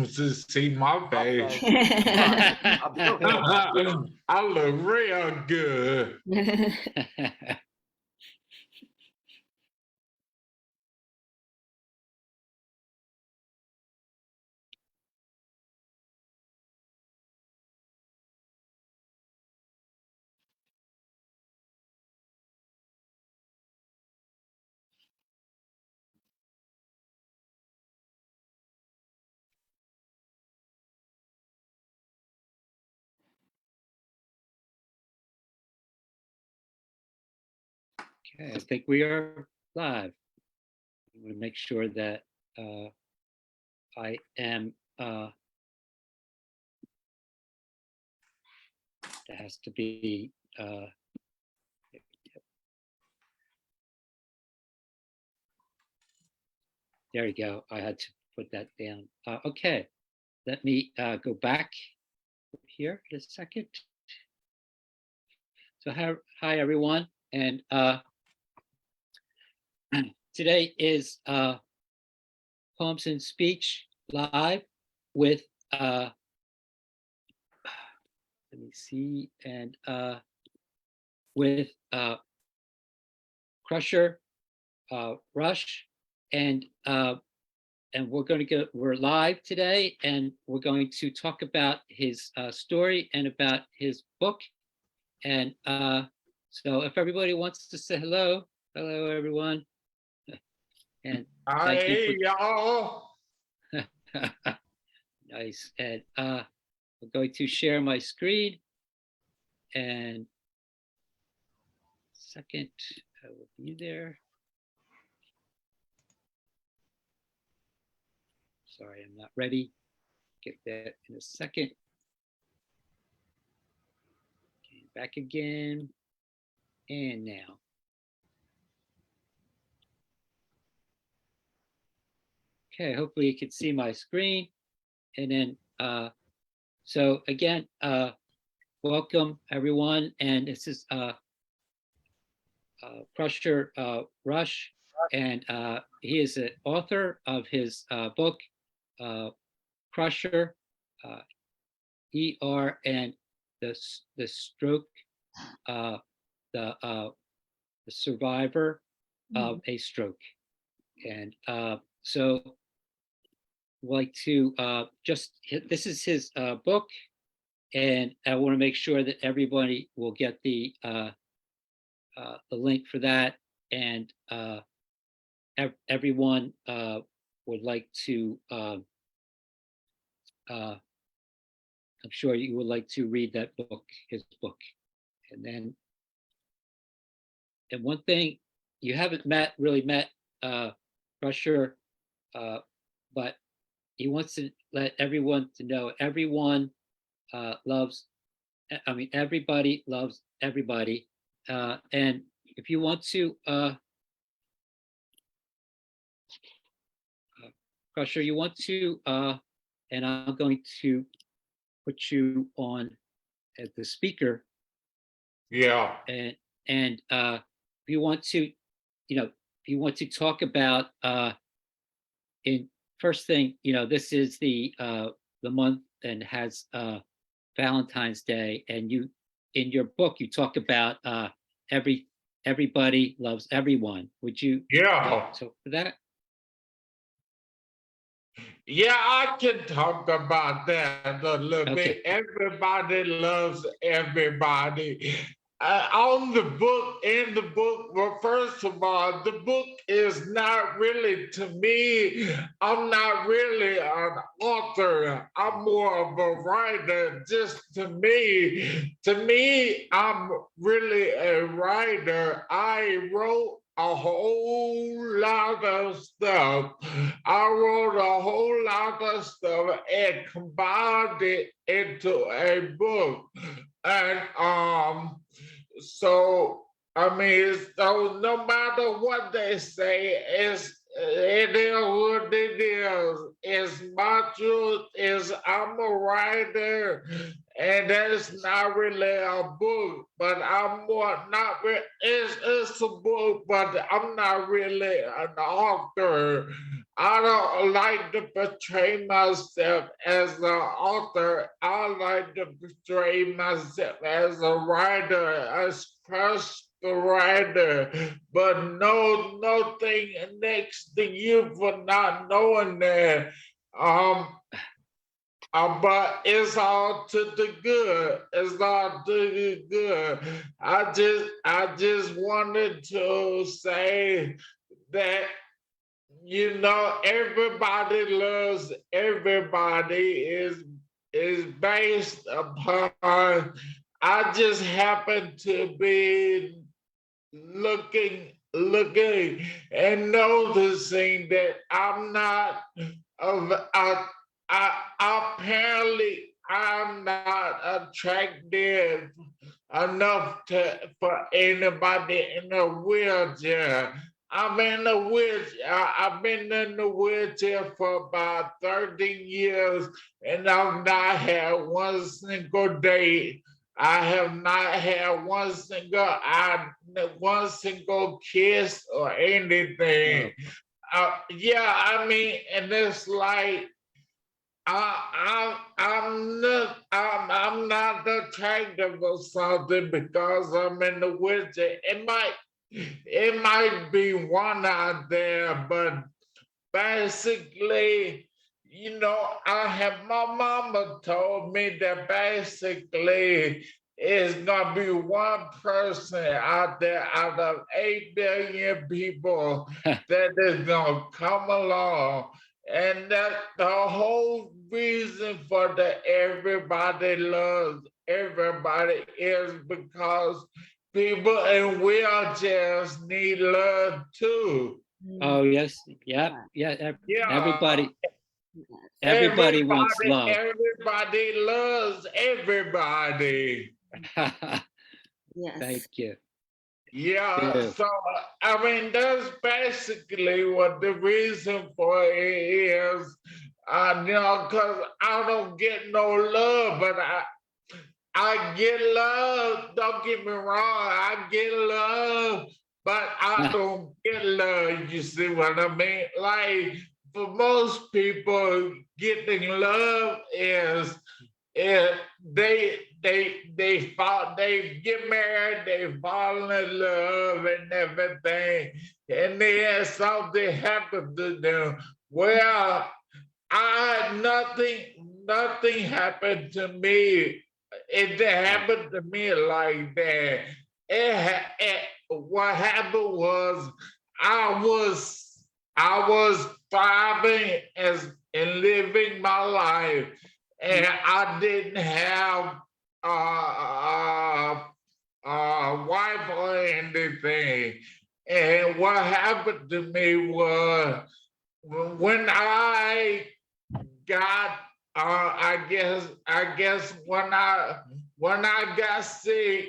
to see my face. I'm so glad. I look real good. Okay, I think we are live. I'm going to make sure that I am, that has to be, there you go. I had to put that down. Okay, let me go back here in a second. So hi everyone, and today is Poems and Speech Live with let me see, and with Krusher, Rush, and we're live today, and we're going to talk about his story and about his book. And so if everybody wants to say hello everyone. And thank you Hey, y'all. Nice. And I'm going to share my screen, and second, I will be there. Sorry, I'm not ready. Get that in a second. Okay, back again. And now. Okay, hopefully you can see my screen. And then, so again, welcome everyone. And this is Krusher Rush, and he is the author of his book, Krusher, ER, and the stroke, the survivor of a stroke. And so like to this is his book, and I want to make sure that everybody will get the link for that, and everyone would like to I'm sure you would like to read that book, his book. And then, and one thing, you haven't really met Krusher, but he wants to let everyone to know everyone loves, I mean, everybody loves everybody. And if you want to, Krusher, you want to, and I'm going to put you on as the speaker. Yeah. And if you want to, you know, if you want to talk about, in first thing, you know, this is the month and has Valentine's Day, and you, in your book, you talk about everybody loves everyone. Would you Yeah. talk for that? Yeah, I can talk about that a little Okay. bit. Everybody loves everybody. On the book, in the book, well, first of all, the book is not really, to me, I'm not really an author. I'm more of a writer. Just to me, I'm really a writer. I wrote a whole lot of stuff. I wrote a whole lot of stuff and combined it into a book. And so I mean, so no matter what they say, it is what it is. It's my truth. Is I'm a writer, and that's not really a book, but I'm more not. It's a book, but I'm not really an author. I don't like to portray myself as an author. I like to portray myself as a writer, a Krush the writer. But nothing next to you for not knowing that. But it's all to the good. It's all to the good. I just wanted to say that everybody loves everybody is based upon. I just happen to be looking and noticing that I'm not of apparently I'm not attractive enough for anybody in a wheelchair. I'm in a wheelchair. I've been in the wheelchair for about 13 years, and I've not had one single date. I have not had one single kiss or anything. Yeah, I mean, and it's like I'm not attractive or something because I'm in the wheelchair. It might be one out there, but basically, I have my mama told me that basically it's gonna be one person out there out of 8 billion people that is gonna come along. And that the whole reason for the everybody loves everybody is because people in wheelchairs need love too. Oh yes, yeah, yeah. Yeah, Everybody wants love. everybody loves everybody. Yes. Thank you. Yeah, Yeah. so I mean that's basically what the reason for it is. Because I don't get no love, but I get love. Don't get me wrong, I get love, but I don't get love. You see what I mean? Like for most people, getting love is they get married, they fall in love and everything, and then something happened to them. Well, nothing happened to me. It didn't happen to me like that. What happened was I was I was thriving as and living my life, and I didn't have a wife or anything. And what happened to me was when I got I guess when I got sick,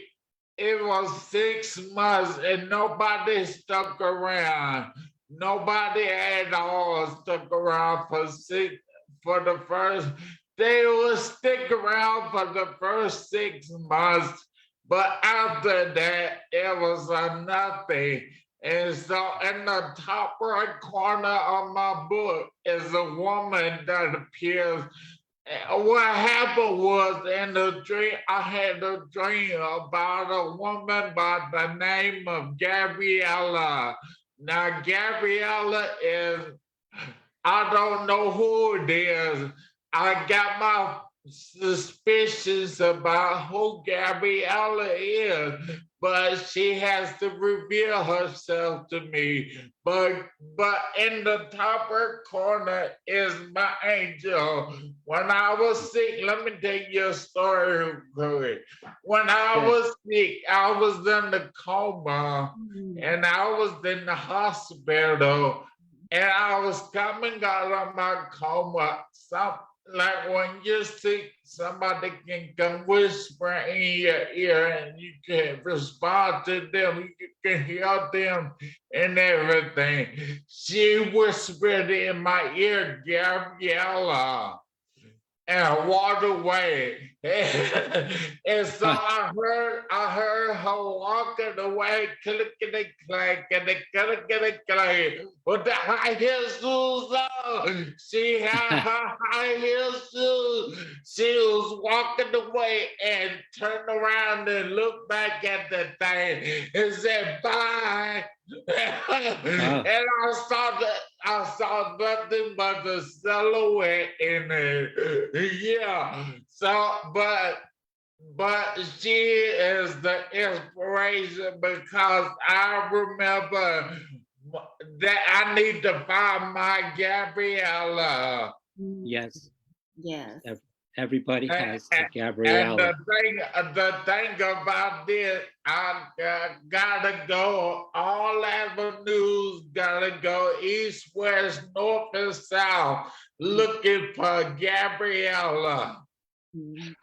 it was 6 months and nobody stuck around. Nobody at all stuck around for the first. They would stick around for the first 6 months, but after that, it was a nothing. And so in the top right corner of my book is a woman that appears. What happened was in the dream, I had a dream about a woman by the name of Gabriella. Now, Gabriella is, I don't know who it is. I got my suspicions about who Gabriella is, but she has to reveal herself to me. But in the top right corner is my angel. When I was sick, let me tell you a story real quick. When I was sick, I was in the coma and I was in the hospital. and I was coming out of my coma. Like when you see somebody can come whisper in your ear and you can respond to them, you can hear them and everything. She whispered in my ear, Gabriella, and walked away. And so I heard her walking away, clickety clack, and clickety clack with the high heel shoes on. She had her high heel shoes. She was walking away and turned around and looked back at the thing and said, "Bye." And I saw nothing but the silhouette in it. Yeah. So, but she is the inspiration because I remember that I need to find my Gabriella. Yes, Yes. everybody has a And Gabriella. the thing about this, I gotta go all avenues, gotta go east, west, north, and south, looking for Gabriella. Mhm.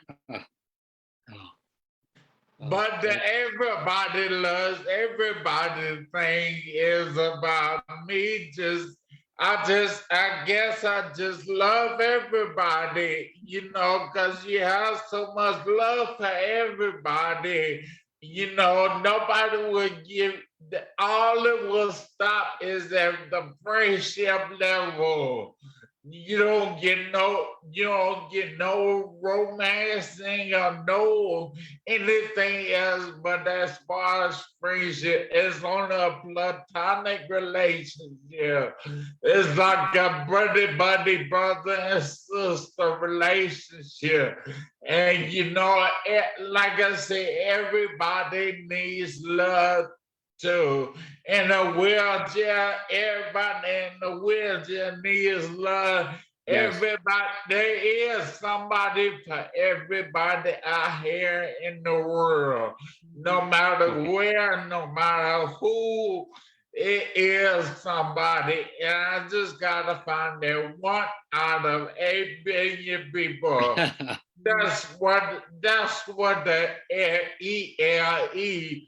Oh, But the that- everybody loves everybody thing is about me. I guess I just love everybody, because you have so much love for everybody. Nobody would give, all it will stop is at the friendship level. You don't get no romancing or no anything else, but as far as friendship, it's only a platonic relationship. It's like a buddy, brother and sister relationship. And like I said, everybody needs love too. In a wheelchair, everybody in the wheelchair needs love. Yes. Everybody, there is somebody for everybody out here in the world. No matter Okay. where, no matter who, it is somebody. And I just gotta find that one out of 8 billion people. That's what the ELE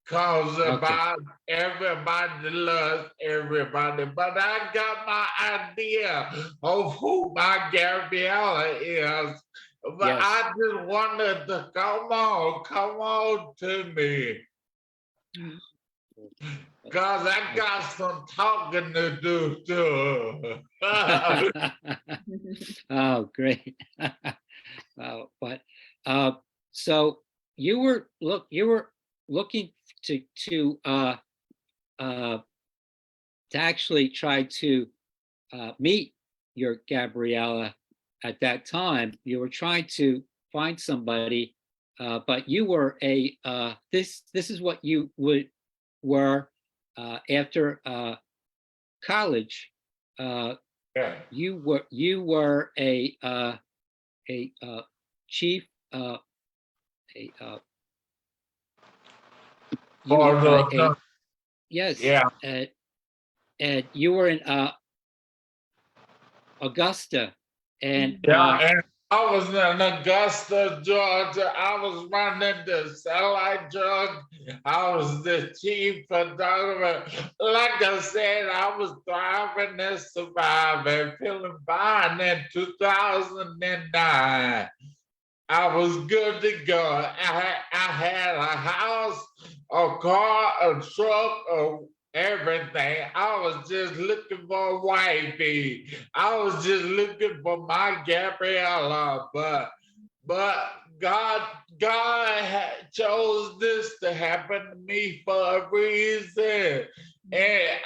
calls Okay. about. Everybody loves everybody. But I got my idea of who my Gabriella is. But Yes. I just wanted to come on to me. Because I got some talking to do too. Oh, great. But so you were looking to actually try to meet your Gabriella at that time. You were trying to find somebody, but you were this is what you were after college. Yeah. You were a chief you were yes, Yeah. and you were in Augusta, and Yeah, and I was in Augusta, Georgia. I was running the satellite drug. I was the chief photographer. Like I said, I was thriving and surviving, feeling fine in 2009. I was good to go. I had a house, a car, a truck, everything. I was just looking for a wifey. I was just looking for my Gabriella, but God chose this to happen to me for a reason, and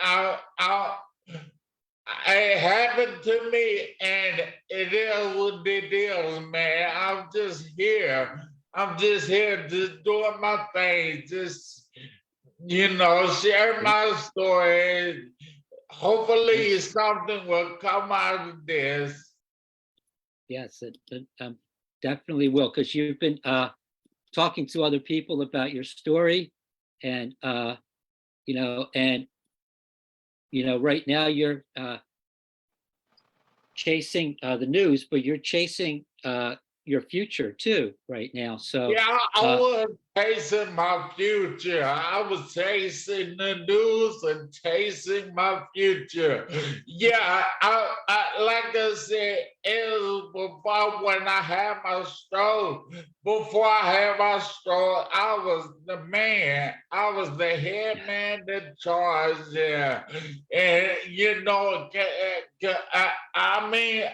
it happened to me, and it is what it is, man. I'm just here, just doing my thing, just share my story. Hopefully, yes, something will come out of this. yes, it definitely will, because you've been talking to other people about your story, and and right now you're chasing the news, but you're chasing your future too right now. So Yeah, I uh, was chasing my future. I was chasing the news and chasing my future. Yeah, I like I said, it was before when I had my stroke. Before I had my stroke, I was the man. I was the head man in charge there. And I mean,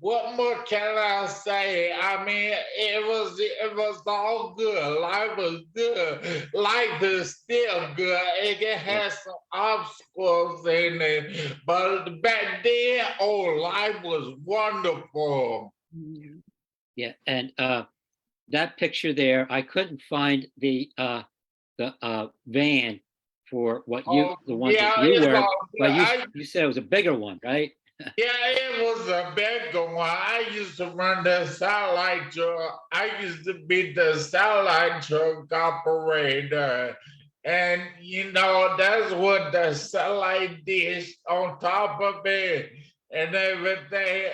what more can I say? I mean, it was all good. Life was good. Life is still good. It has some obstacles in it, but back then, oh, life was wonderful. yeah, and that picture there, I couldn't find the van for Oh, the one that yeah, you it's were, all good. but you said it was a bigger one, right? Yeah, it was a bigger one. I used to run the satellite truck. I used to be the satellite truck operator. And, that's what the satellite dish on top of it and everything.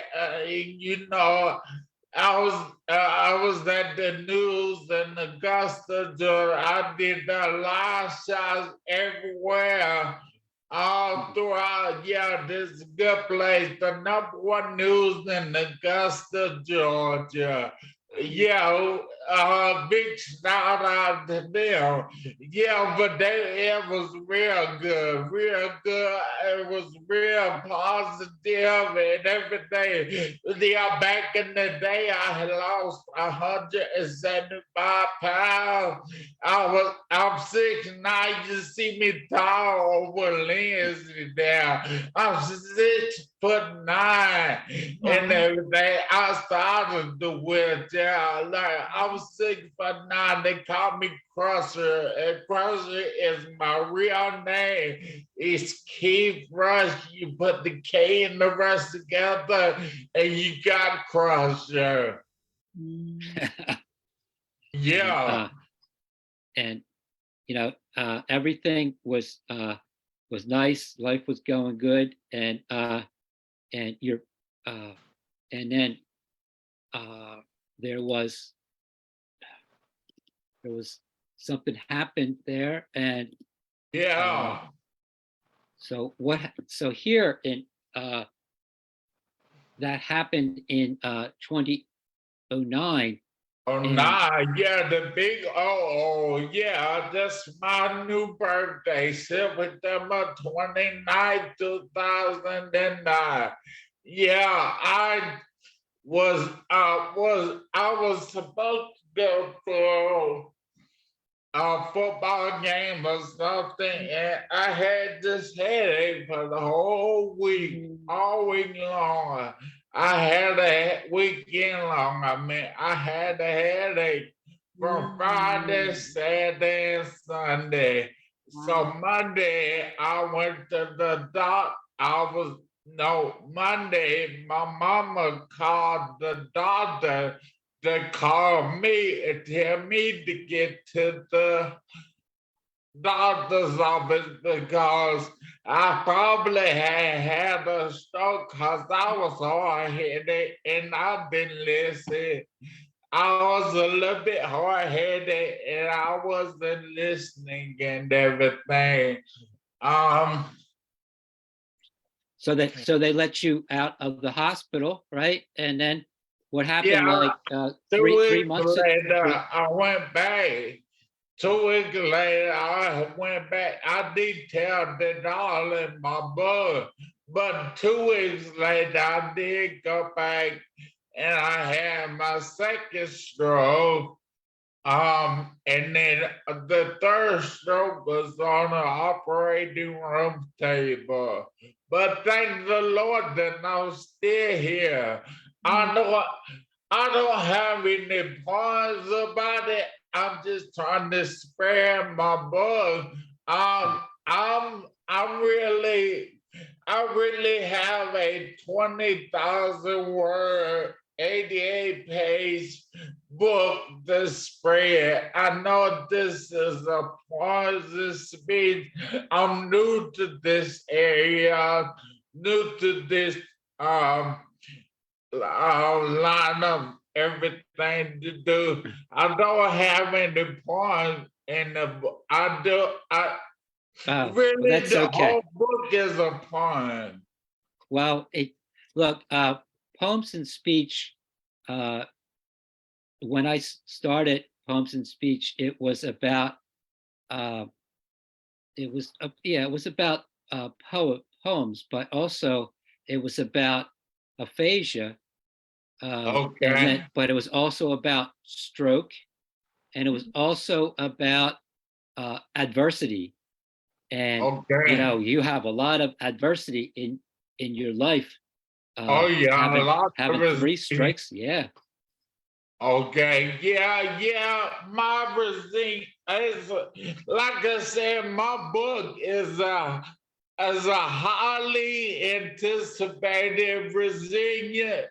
I was at the news in Augusta. I did the live shots everywhere all throughout. Yeah, this is a good place. The number one news in Augusta, Georgia. Yeah, big shout out to them. Yeah, but it was real good, real good. It was real positive and everything. Yeah, back in the day, I had lost 175 pounds. I'm 6'9". You see me tall over Lindsay there. I'm 6'9" and everything. I started the wheelchair. Like I was 6'9". They called me Krusher, and Krusher is my real name. It's Keith Rush. You put the K and the Rush together, and you got Krusher. and Yeah. and everything was nice. Life was going good, and you're and then uh, there was something happened there, and Yeah. so so here in that happened in 2009. Oh, And nah, yeah, the big yeah, that's my new birthday, September 29th, 2009. Yeah, I was supposed to go to a football game or something, and I had this headache for the whole week, all week long. I had a weekend long. I mean, I had a headache from Friday, Saturday, and Sunday. So Monday, I went to the doc. I was no Monday. My mama called the doctor to call me and tell me to get to the doctor's office because I probably had a stroke because I was hard headed and I didn't listen. I was a little bit hard headed and I wasn't listening and everything. Um, so they let you out of the hospital, right? And then what happened? yeah, Like 2 three weeks months. later, I went back. 2 weeks later, I went back. I detailed it all in my book. But 2 weeks later, I did go back and I had my second stroke. And then the third stroke was on the operating room table. But thank the Lord that I'm still here. I know I don't have any plans about it. I'm just trying to spare my bug. I really have a 20,000 word, 88 page book to spread. I know this is a poison speech. I'm new to this area, new to this um line of everything to do. I don't have any poems in the book. I do. I Oh, well, really that's the okay. whole book is a poem. Well, look, poems and speech. When I started poems and speech, it was about. It was about poems, but also it was about aphasia, and then, Okay. but it was also about stroke, and it was also about adversity. And Okay. you have a lot of adversity in your life. Oh yeah, a Having lot of three us. strikes, yeah. Okay, yeah, yeah. My resilient is like I said, my book is a highly anticipated resilient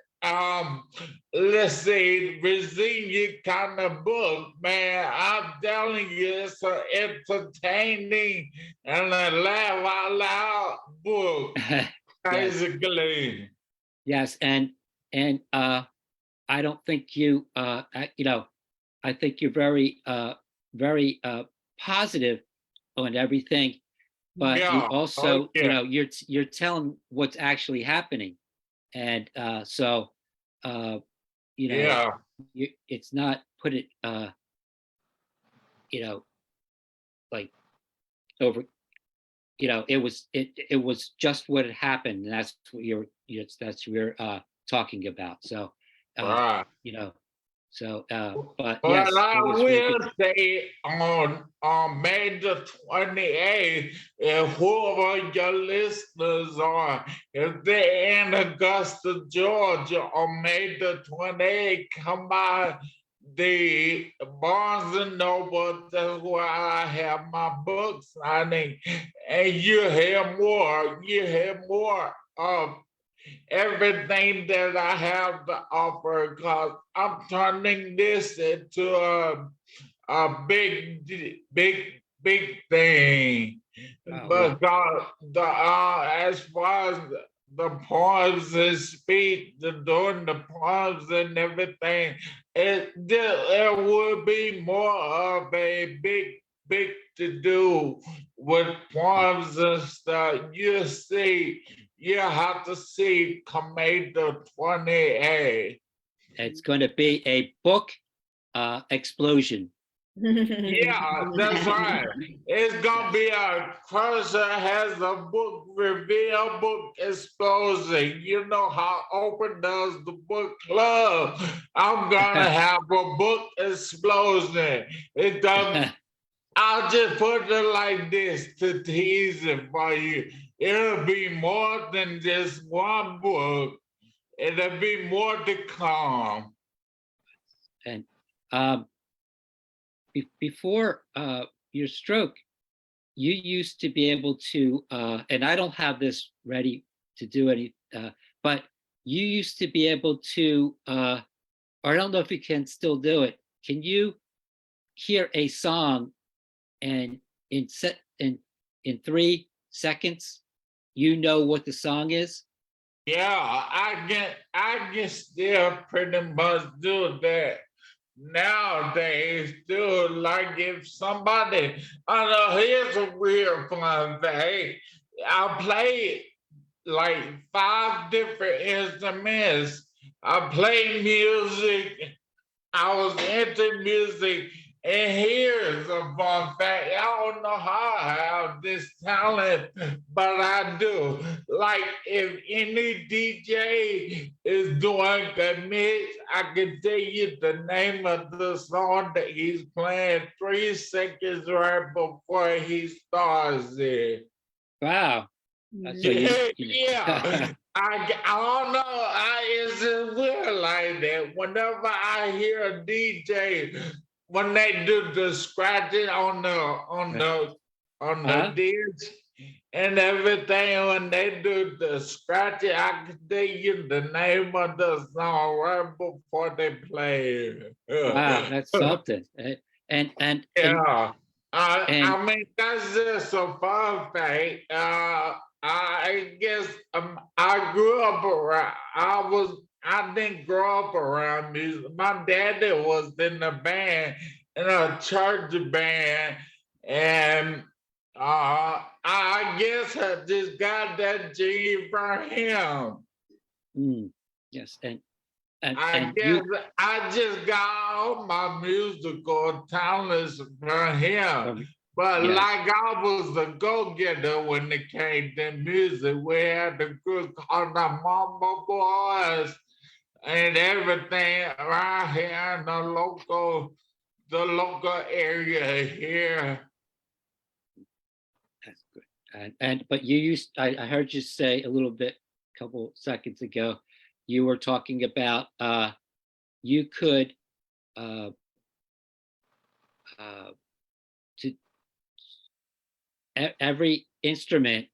let's say resilient kind of book, man. I'm telling you, it's an entertaining and a laugh out loud book, Yes, basically. yes, and I don't think I think you're very positive on everything, but you Yeah. Oh also, yeah. you're telling what's actually happening. And so uh you know Yeah. it's not put it you know like over, it was just what had happened, and that's what that's what you're talking about. So Right. you know so but But yes, I it was really will good. say on May the 28th, if whoever your listeners are, if they're in Augusta, Georgia, on May the 28th, come by the Barnes and Noble. That's where I have my book signing, and you hear more of everything that I have to offer because I'm turning this into a big thing. Well, But as far as the poems and speech, doing the poems and everything, it would be more of a big to do with poems and stuff. You have to see Commando 28. it's going to be a book explosion. Yeah, that's right. It's gonna Yes. be a Krusher has a book reveal, book explosion. You know how open does the book club? I'm gonna have a book explosion. It does. I'll just put it like this to tease it for you. It'll be more than just one book. It'll be more to come. And um, before your stroke, you used to be able to, and I don't have this ready to do any, but you used to be able to, or I don't know if you can still do it. Can you hear a song and in 3 seconds, you know what the song is? Yeah, I can still pretty much do that nowadays, too. Like if somebody, I know here's a weird fun thing. I play like 5 different instruments. I play music. I was into music. And here's a fun fact. I don't know how I have this talent, but I do. Like if any DJ is doing a mix, I can tell you the name of the song that he's playing 3 seconds right before he starts it. Wow. So Yeah, know. yeah. I don't know. It's just weird like that. Whenever I hear a DJ, when they do the scratching on the Uh-huh. disc, and everything. When they do the scratchy, I can tell you the name of the song right before they play Wow, it. that's something. Yeah. And I mean, that's just a fun fact. I guess I grew up around, I didn't grow up around music. My daddy was in a band, in a church band, and I guess I just got that gene from him. mm, yes, I and guess you I just got all my musical talents from him. from But yes, like I was a go-getter when it came to music. We had the group called the Mama Boys and everything right here in the local area here. that's good. And but you used I heard you say a little bit a couple seconds ago, you were talking about you could uh uh to every instrument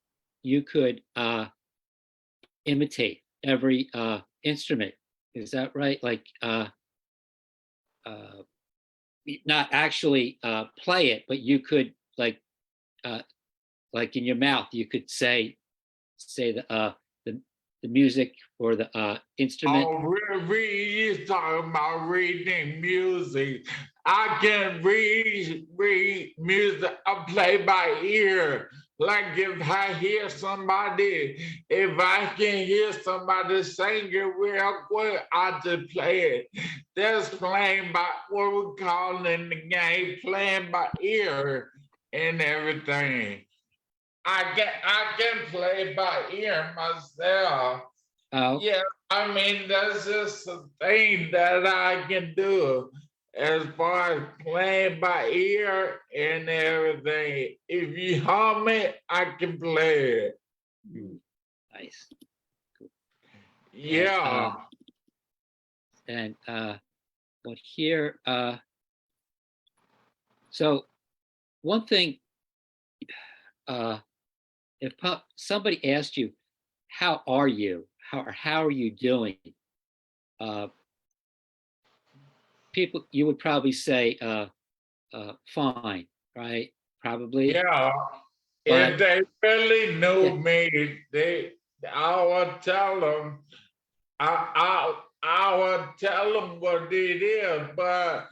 you could imitate every instrument. Is that right? Like uh not actually play it, but you could uh like in your mouth you could say the music or the instrument. Oh, you talking about reading music. I can read music. I play by ear. Like if I hear somebody, if I can hear somebody singing real quick, I just play it. That's playing by what we call in the game, playing by ear and everything. I can play by ear myself. Oh, Yeah, I mean, that's just a thing that I can do as far as playing by ear and everything. If you hum it, I can play it. nice. Cool. And Yeah. and but here so one thing uh if somebody asked you how are you, how are you doing, uh people you would probably say fine, right? Probably. Yeah. If But they really yeah, knew me, I would tell them, I would tell them what it is, but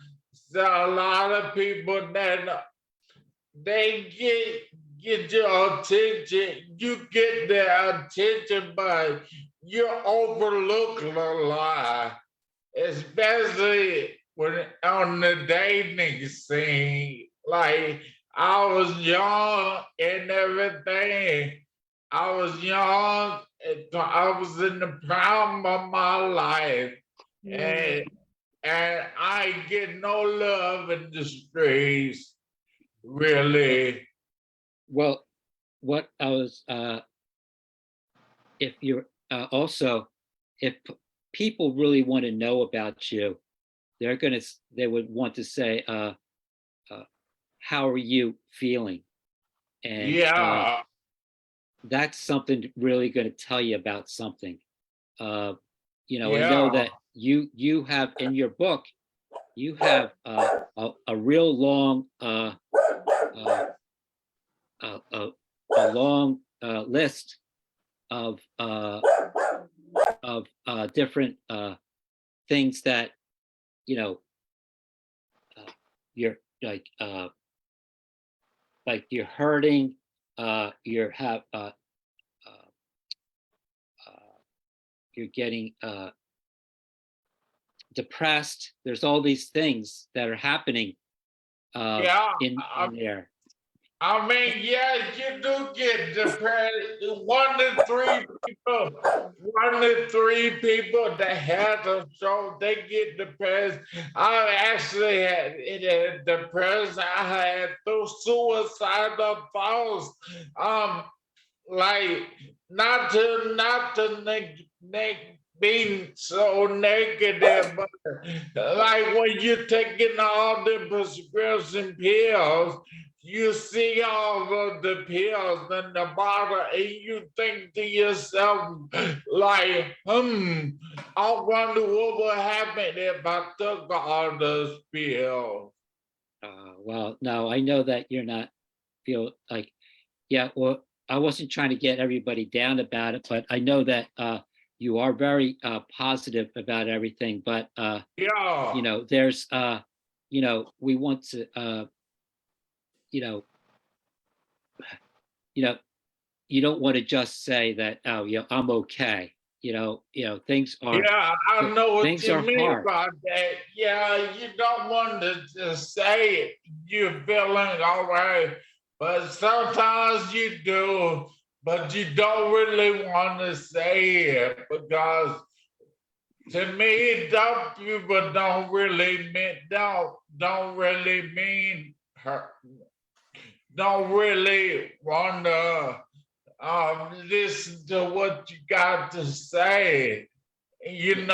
a lot of people that they get your attention. You get their attention, but you overlook a lot, especially when on the dating scene. Like I was young and everything. I was young. I was in the prime of my life, Mm. and I get no love in the streets. Really? well, what I was if you're also if people really want to know about you, they would want to say uh how are you feeling, and Yeah, that's something really going to tell you about something. uh I know yeah, that you have in your book, you have a real long uh, a long list of different things that you know you're like you're hurting, you're have uh, you're getting depressed. There's all these things that are happening yeah. in there. I mean, yeah, you do get depressed. 1 to 3 people, 1 to 3 people that have a stroke, they get depressed. I actually had depressed. I had through suicidal thoughts. Um, like not to being so negative, but like when you're taking all the prescription pills, you see all of the pills in the bottle and you think to yourself, like, I wonder what would happen if I took all those pills. Well, no, I know that you're not feel like, yeah, well, I wasn't trying to get everybody down about it, but I know that you are very positive about everything. But Yeah. there's we want to you know, you know, you don't want to just say that, oh, I'm okay. Things are Yeah, I know what things you are mean hard. about that. Yeah, you don't want to just say it. You're feeling all right, but sometimes you do, but you don't really want to say it because to me, dumb people don't really mean her, don't really want to listen to what you got to say. If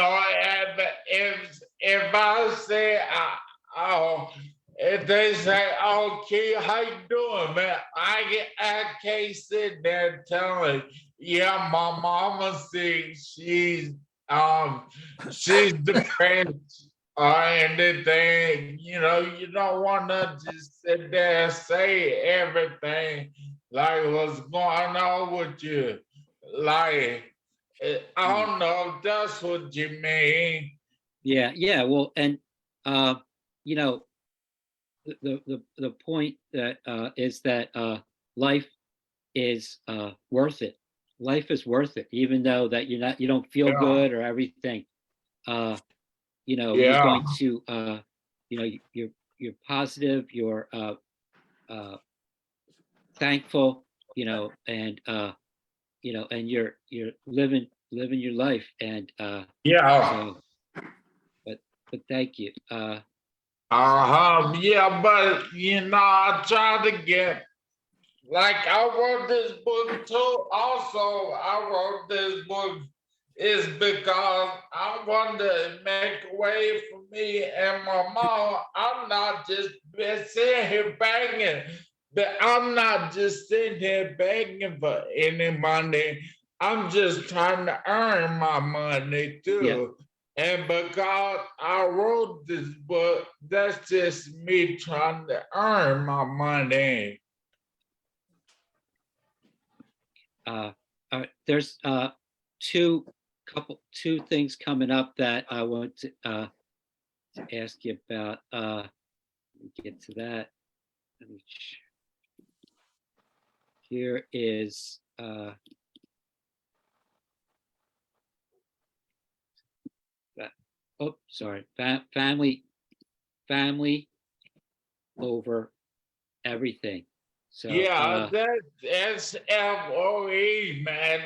I say, oh, if they say, "Oh, Key, how you doing, man?" I can't sit there telling, "Yeah, my mama sick. She's depressed or anything." You don't want to just sit there and say everything like what's going on with you, like. I don't know. That's what you mean. Yeah. Well, and you know, the point that is that life is worth it. Life is worth it, even though that you don't feel Yeah. good or everything. Uh, you're Yeah. going to you're positive, you're thankful, and and you're living your life, and Yeah. so but thank you. Yeah, but I try to get like I wrote this book too. Also, I wrote this book is because I wanted to make a way for me and my mom. I'm not just been sitting here begging, but I'm not just sitting here begging for any money. I'm just trying to earn my money Yeah. too. And because I wrote this book, that's just me trying to earn my money. There's two things coming up that I want to ask you about. Let me get to that. Here is oh, sorry, family over everything. So Yeah, that's FOE, man.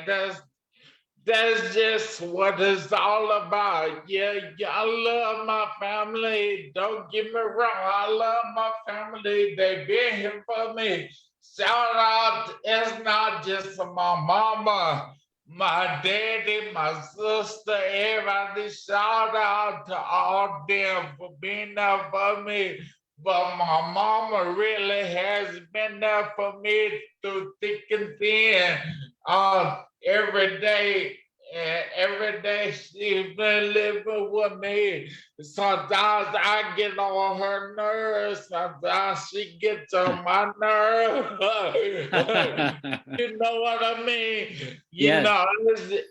That's just what it's all about. Yeah, I love my family. Don't get me wrong. I love my family. They've been here for me. Shout out, it's not just my mama, my daddy, my sister, everybody. Shout out to all them for being there for me. But my mama really has been there for me through thick and thin. Every day, every day she's been living with me. Sometimes I get on her nerves. Sometimes she gets on my nerves. You know what I mean? yes,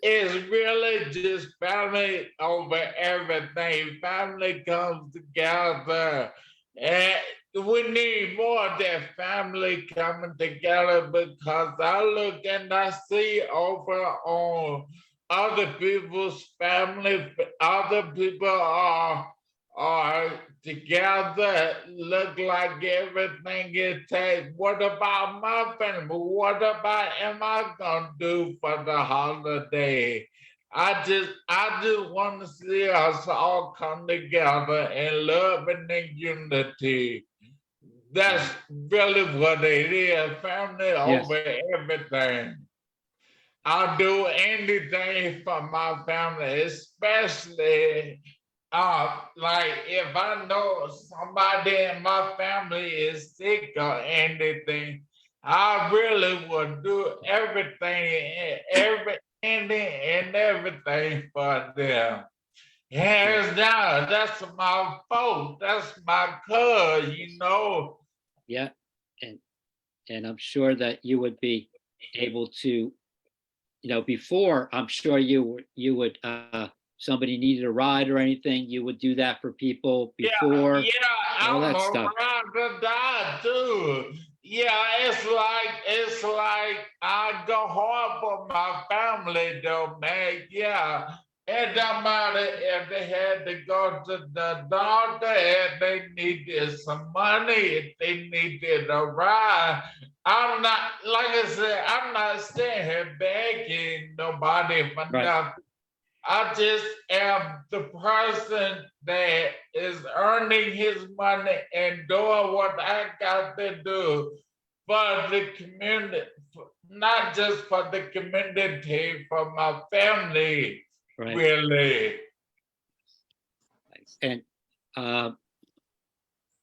It's really just family over everything. Family comes together. And we need more of that family coming together because I look and I see over on other people's family, other people are together, look like everything is taken. What about my family? What about am I gonna do for the holiday? I just want to see us all come together in love and in unity. That's really what it is, family yes, over everything. I'll do anything for my family, especially like if I know somebody in my family is sick or anything, I really would do everything, and everything for them. Yeah, Hands down, that's my fault. That's my cuz, you know. yeah, and I'm sure that you would be able to, before, I'm sure you would, somebody needed a ride or anything, you would do that for people before, Yeah, all I'm that stuff. around to die too. Yeah, it's like I go hard for my family though, man. Yeah. It don't matter if they had to go to the doctor, if they needed some money, if they needed a ride. I'm not, like I said, I'm not staying here begging nobody for Right, nothing. I just am the person that is earning his money and doing what I got to do for the community, not just for the community, for my family, right. really. Nice. And uh,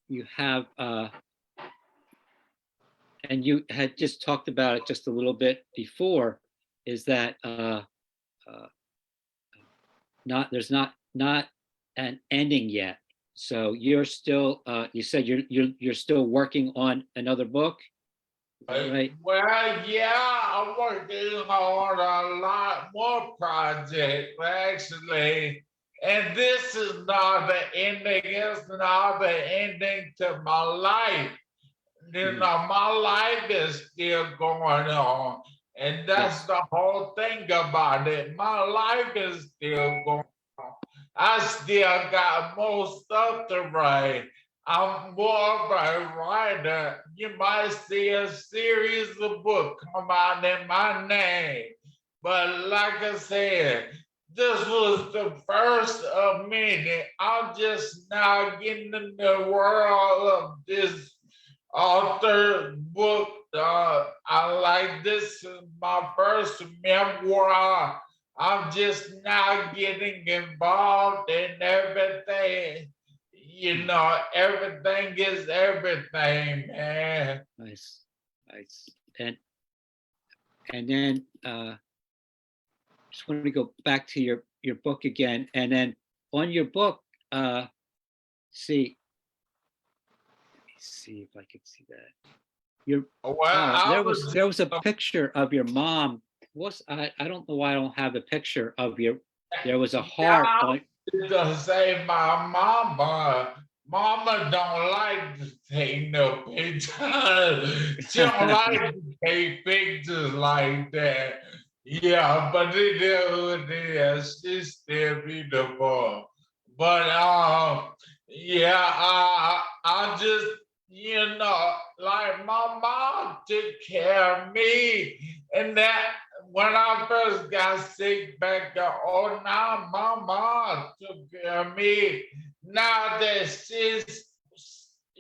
you have, and you had just talked about it just a little bit before, is that uh, there's not an ending yet. So you're still, you said you're still working on another book, is that right? Well, yeah, I'm working on a lot more projects actually. And this is not the ending, it's not the ending to my life. You Mhm. know, my life is still going on. And that's Yes, the whole thing about it. My life is still going on. I still got more stuff to write. I'm more of a writer. You might see a series of books come out in my name. But like I said, this was the first of many. I'm just now getting in the world of this author book. I like this is my first memoir. I'm just now getting involved in everything. You know, everything is everything, man. nice, nice. And then just want to go back to your book again, and then on your book, see, let me see if I can see that. Your Well, I there was was there was a picture of your mom. I don't know why I don't have a picture of your. There was a heart yeah, on. to say my mama. Mama don't like to take no pictures. She don't like to take pictures like that. Yeah, but it is what it is. She's still beautiful. But yeah, I just like my mom took care of me, and that when I first got sick back in '09, my mom took care of me. Now that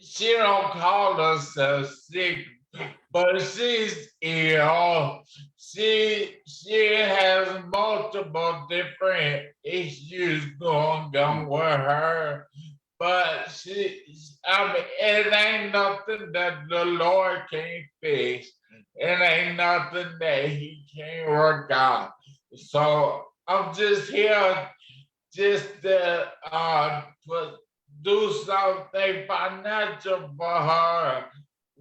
she don't call herself sick, but she's ill. She has multiple different issues going on with her. But I mean, it ain't nothing that the Lord can't fix. It ain't nothing that He can't work out. So I'm just here just to do something financial for her.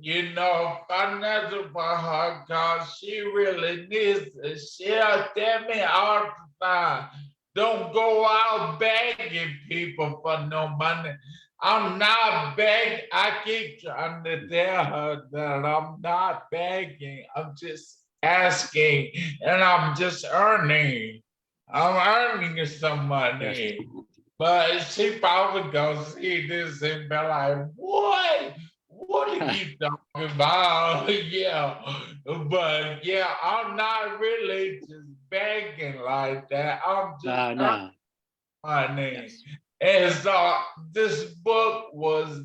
You know, financial for her, because she really needs it. She'll tell me all the time, don't go out begging people for no money. I'm not begging. I keep trying to tell her that I'm not begging. I'm just asking and I'm just earning. I'm earning some Yes. money. But she probably gonna see this and be like, what? What are you talking about? Yeah. But yeah, I'm not really just begging like that. I'm just earning No. money. Yes. And so this book was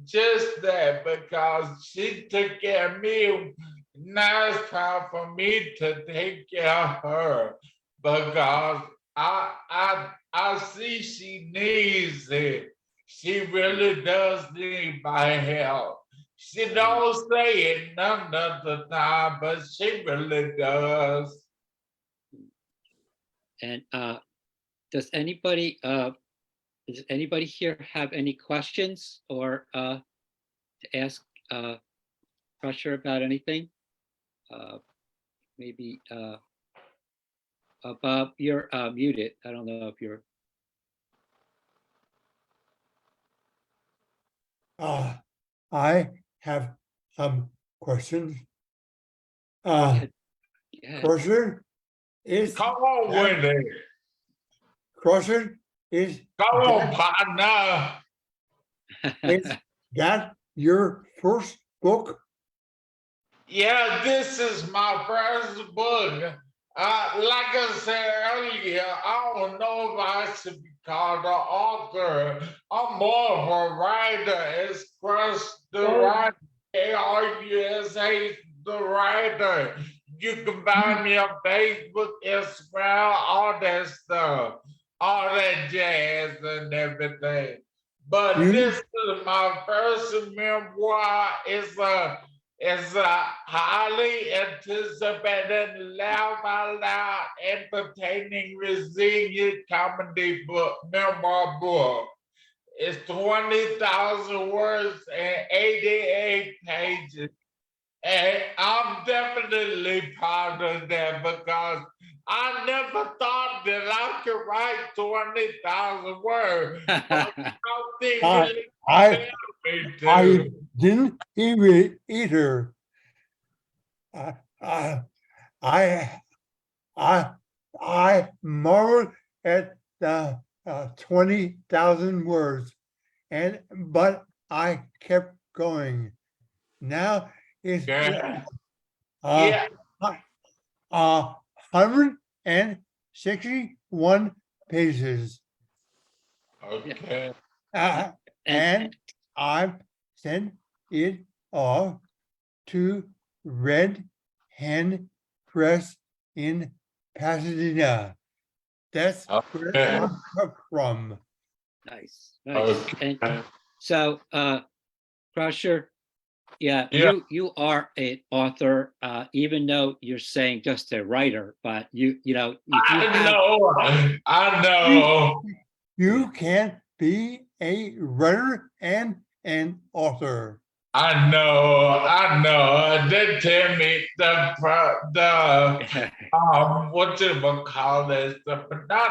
just that because she took care of me. Now it's time for me to take care of her because I see she needs it. She really does need my help. She don't say it none of the time, but she really does. And does anybody here have any questions or to ask Krusher about anything? Maybe Bob, you're muted. I don't know if you're. I have some questions. Yeah. Krusher is Come on with it. Krusher is Come on, partner. is that your first book? Yeah, this is my first book. Like I said earlier, I don't know if I should be called an author. I'm more of a writer. It's Krush the writer. Krusha the writer. You can find me on Facebook, Instagram, all that stuff, all that jazz and everything. But this is my first memoir. It's a highly anticipated, laugh out loud, entertaining, resilient comedy book, memoir book. It's 20,000 words and 88 pages. And I'm definitely proud of that because I never thought that I could write 20,000 words. But something really I me to. didn't even either. I I marveled at the 20,000 words, but I kept going. Now it's Yeah. uh, Yeah. 161 pages. Okay. And I've sent it off to Red Hen Press in Pasadena. That's where Okay. I'm from. Nice, nice. Okay. And so, Krusher, yeah, Yeah. you are an author, even though you're saying just a writer, but you know, if you I have, know. I know. You can be a writer and an author. I know. They tell me what you call this, not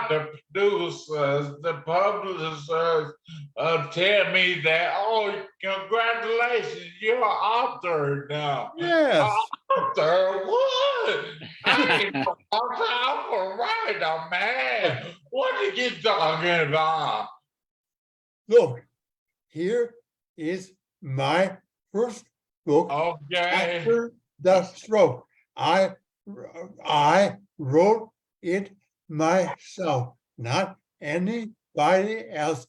the producers, the publishers tell me that, oh, congratulations, you're an author now. Yes. Author? What? I ain't no author, I'm a writer, man. What are you talking about? Look, here is my first book, Okay. After the Stroke. I wrote it myself, not anybody else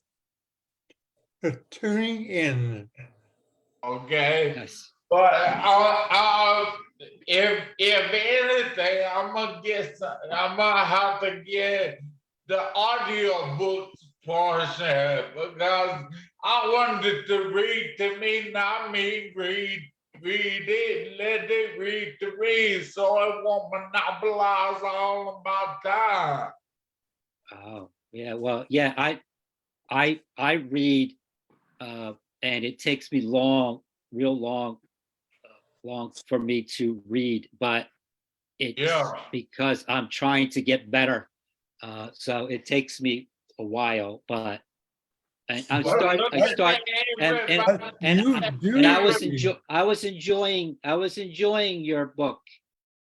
tuning in. Okay. yes, But if anything, I'm gonna have to get the audio books portion because I wanted to read to me, not me read it, let it read to me, so it won't monopolize all of my time. oh yeah, well, yeah, I read, and it takes me real long for me to read, but it's Yeah. because I'm trying to get better. So it takes me a while, but and I start and I was enjoying your book.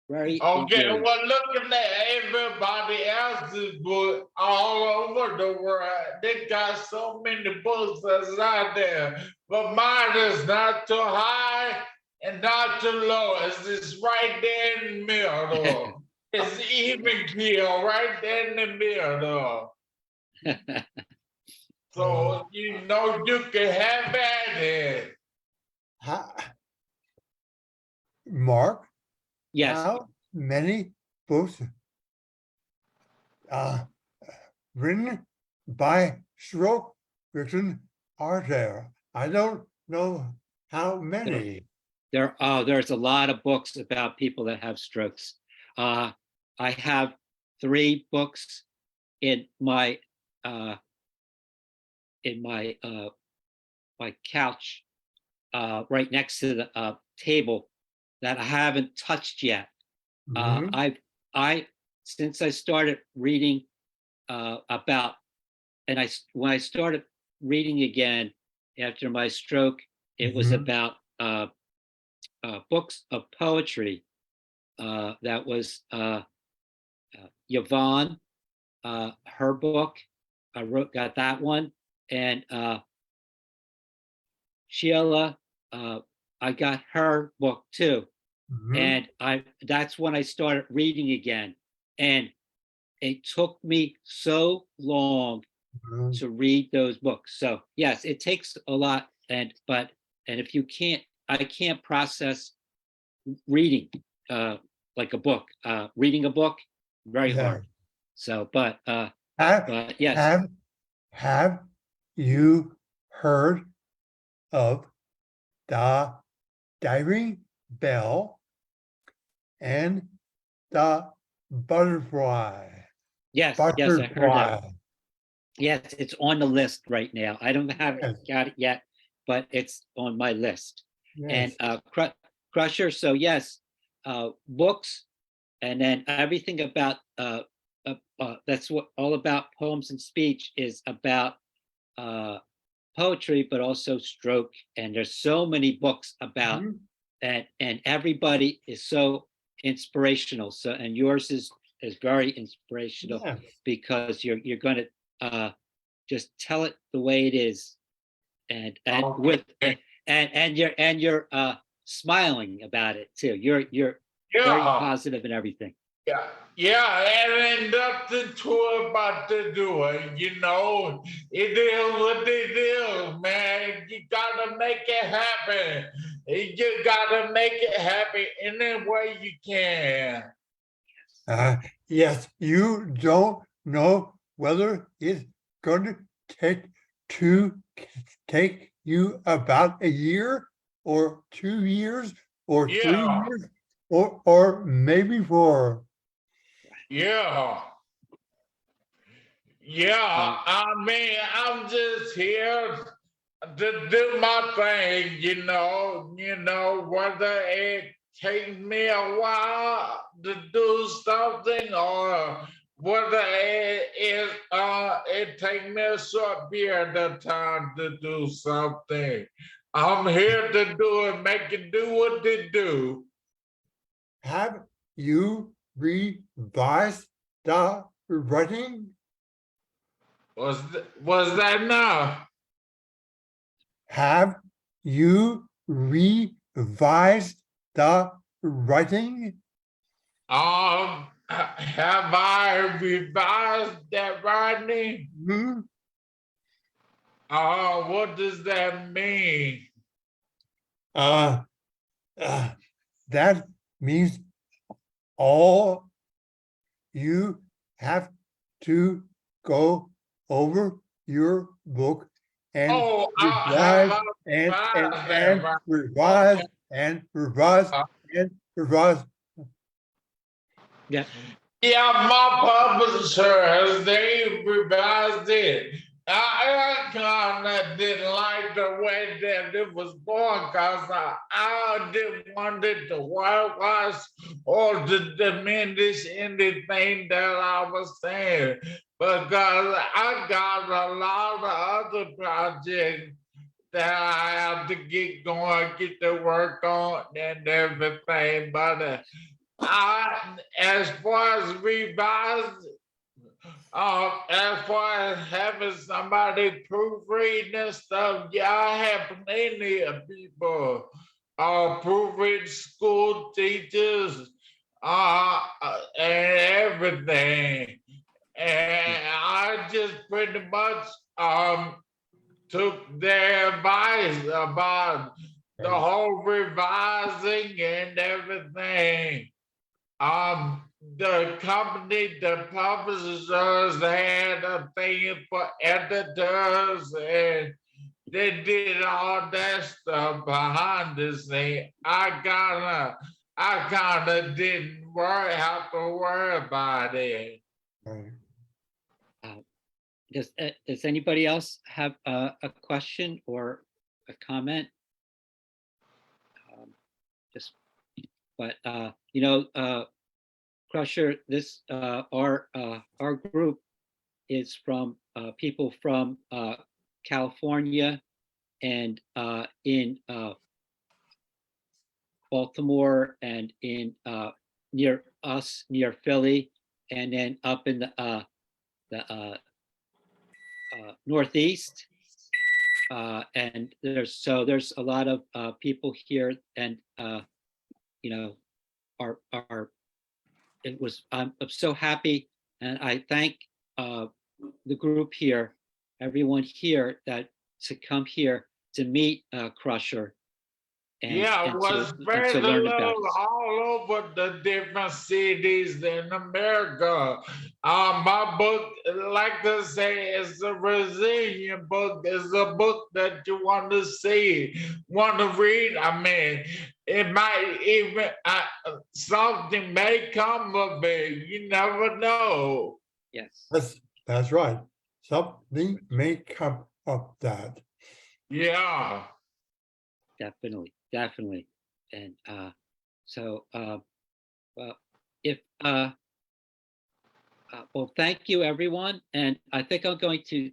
Very Okay, enjoying. well, looking at everybody else's book all over the world, they got so many books that's out there, but mine is not too high and not too low. It's just right there in the middle. It's even keel right there in the middle. So you know you can have at it. Mark, Yes. how many books written by stroke victims are there? I don't know how many. There's a lot of books about people that have strokes. I have 3 books in my uh, my couch right next to the table that I haven't touched yet. Mhm. I since I started reading about, when I started reading again after my stroke, it was Mhm. about books of poetry. That was Yvonne, her book. Got that one, and Sheila, I got her book too, Mhm. and that's when I started reading again, and it took me so long Mhm. to read those books. So yes, it takes a lot, and if you can't, I can't process reading like a book. Reading a book, very Yeah. hard. So, but Have yes, have have you heard of the diving bell and the butterfly? yes, I heard that. Butterfly. Yes, it's on the list right now. I don't have Yes. got it yet, but it's on my list. And Yes. Crusher. So yes, books, and then everything about that's what all about poems and speech is about uh, poetry, but also stroke. And there's so many books about, Mhm. and everybody is so inspirational. So, and yours is very inspirational Yes. because you're going to just tell it the way it is, and with Okay. and you're smiling about it too. You're very Yeah. positive and everything. Yeah, yeah, and ain't nothing to about to do it, you know. It is what it is, man. You gotta make it happen. You gotta make it happen any way you can. Uh, yes, you don't know whether it's going to take to take you about a year or 2 years or three Yeah, years or maybe 4. yeah. Yeah, Uh, I mean, I'm just here to do my thing, whether it takes me a while to do something or whether it takes me a short period of time to do something. I'm here to do it, make it do what it do. Have you revised the writing? Was that enough? Have you revised the writing? Have I revised that, Rodney? Hmm? What does that mean? Uh, uh, that means all you have to go over your book and Oh, have revise I revised that, and right? revise Okay. and revise Uh, and revise. yeah, yeah, my publisher has they revised it. I kind of didn't like the way that it was going because I didn't want it to whitewash or to diminish anything that I was saying because I got a lot of other projects that I have to get going, get to work on and everything. But as far as revised, as far as having somebody proofreading and stuff, yeah, I have plenty of people proofread, school teachers, and everything. yeah, And I just pretty much took their advice about the whole revising and everything. the company, the publishers had a thing for editors, and they did all that stuff behind the scene. I kinda didn't have to worry about it. Right. Does anybody else have a question or a comment? Just, but Krusher, this our group is from people from California and in Baltimore and in near us, near Philly, and then up in the Northeast. And there's a lot of people here, and I'm so happy, and I thank the group here, everyone here that to come here to meet Krusher and I was to spread learn about it. all over the different cities in America. My book, like I say, is a resilient book. It's a book that you want to see, want to read. I mean, it might even, something may come of it. You never know. Yes, That's right. Something may come of that. Yeah. definitely. And well, if well, thank you everyone, and I think I'm going to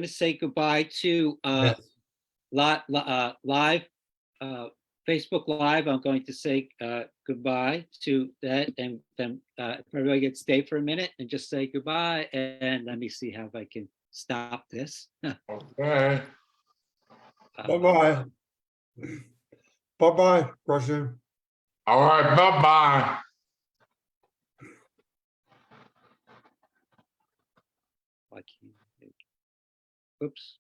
say goodbye to Yes. live Facebook Live. I'm going to say goodbye to that, and then everybody can stay for a minute and just say goodbye. And let me see how I can stop this. Okay. Bye-bye. Bye-bye, Krusher. All right. Bye-bye. Oops.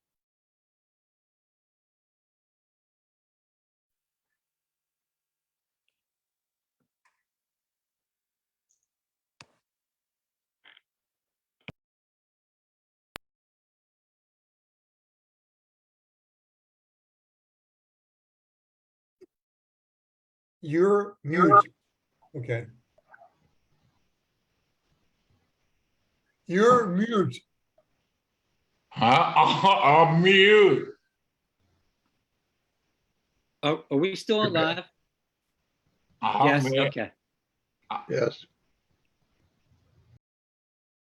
You're mute. Okay. You're mute. I'm mute. Are we still alive? I'm Yes. mute. Okay. Yes.